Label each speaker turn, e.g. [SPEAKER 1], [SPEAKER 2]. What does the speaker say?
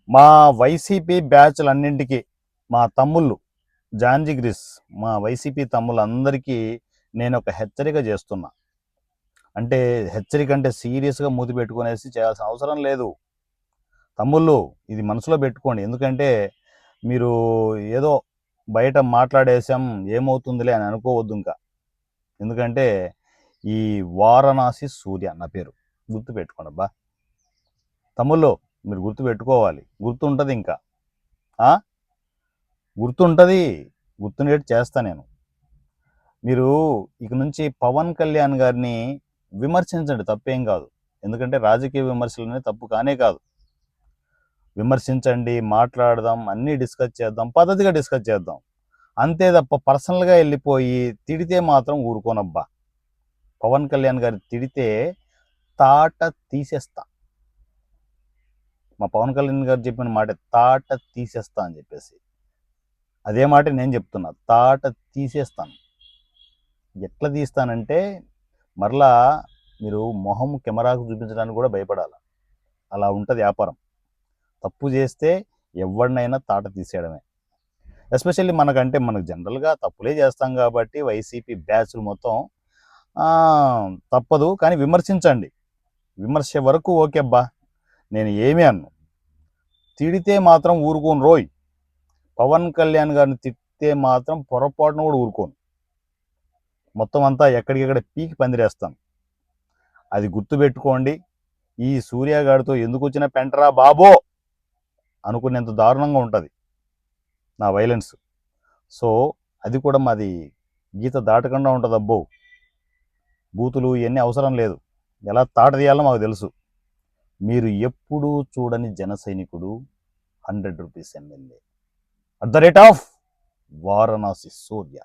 [SPEAKER 1] మా వైసీపీ బ్యాచ్లన్నింటికి మా తమ్ముళ్ళు జాంజిగ్రిస్ మా వైసీపీ తమ్ముళ్ళందరికీ నేను ఒక హెచ్చరిక చేస్తున్నా. అంటే హెచ్చరిక అంటే సీరియస్గా మూతి పెట్టుకునేసి చేయాల్సిన అవసరం లేదు. తమ్ముళ్ళు ఇది మనసులో పెట్టుకోండి. ఎందుకంటే మీరు ఏదో బయట మాట్లాడేసాం ఏమవుతుందిలే అని అనుకోవద్దు ఇంకా. ఎందుకంటే ఈ వారణాసి సూర్య నా పేరు గుర్తుపెట్టుకోండి అబ్బా. తమ్ముళ్ళు మీరు గుర్తుపెట్టుకోవాలి. గుర్తుంటుంది ఇంకా గుర్తుంటుంది. గుర్తుండేట్టు చేస్తా నేను. మీరు ఇక నుంచి పవన్ కళ్యాణ్ గారిని విమర్శించండి, తప్పేం కాదు. ఎందుకంటే రాజకీయ విమర్శలు అనేది తప్పు కానే కాదు. విమర్శించండి, మాట్లాడదాం, అన్నీ డిస్కస్ చేద్దాం, పద్ధతిగా డిస్కస్ చేద్దాం. అంతే తప్ప పర్సనల్గా వెళ్ళిపోయి తిడితే మాత్రం ఊరుకోనబ్బా. పవన్ కళ్యాణ్ గారు తిడితే తాట తీసేస్తా. మా పవన్ కళ్యాణ్ గారు చెప్పిన మాట తాట తీసేస్తా అని చెప్పేసి అదే మాట నేను చెప్తున్నా. తాట తీసేస్తాను. ఎట్లా తీస్తానంటే మరలా మీరు మొహం కెమెరాకు చూపించడానికి కూడా భయపడాలి. అలా ఉంటుంది వ్యాపారం. తప్పు చేస్తే ఎవరినైనా తాట తీసేయడమే. ఎస్పెషల్లీ మనకు జనరల్గా తప్పులే చేస్తాం కాబట్టి వైసీపీ బ్యాచ్లు మొత్తం తప్పదు. కానీ విమర్శించండి. విమర్శ వరకు ఓకే అబ్బా, నేను ఏమీ అన్ను. తిడితే మాత్రం ఊరుకోను రోయ్. పవన్ కళ్యాణ్ గారిని తిడితే మాత్రం పొరపాటును కూడా ఊరుకోను. మొత్తం అంతా ఎక్కడికెక్కడ పీకి పందిరేస్తాను. అది గుర్తుపెట్టుకోండి. ఈ సూర్యగాడితో ఎందుకు వచ్చిన పెంటరా బాబో అనుకునేంత దారుణంగా ఉంటుంది నా వైలెన్స్. సో అది కూడా మాది గీత దాటకుండా ఉంటుంది అబ్బో. బూతులు ఇవన్నీ అవసరం లేదు. ఎలా తాట తీయాలో మాకు తెలుసు. మీరు ఎప్పుడూ చూడని జన సైనికుడు 100 రూపీస్ ఎమ్మెల్యే @ వారణాసి సూర్య.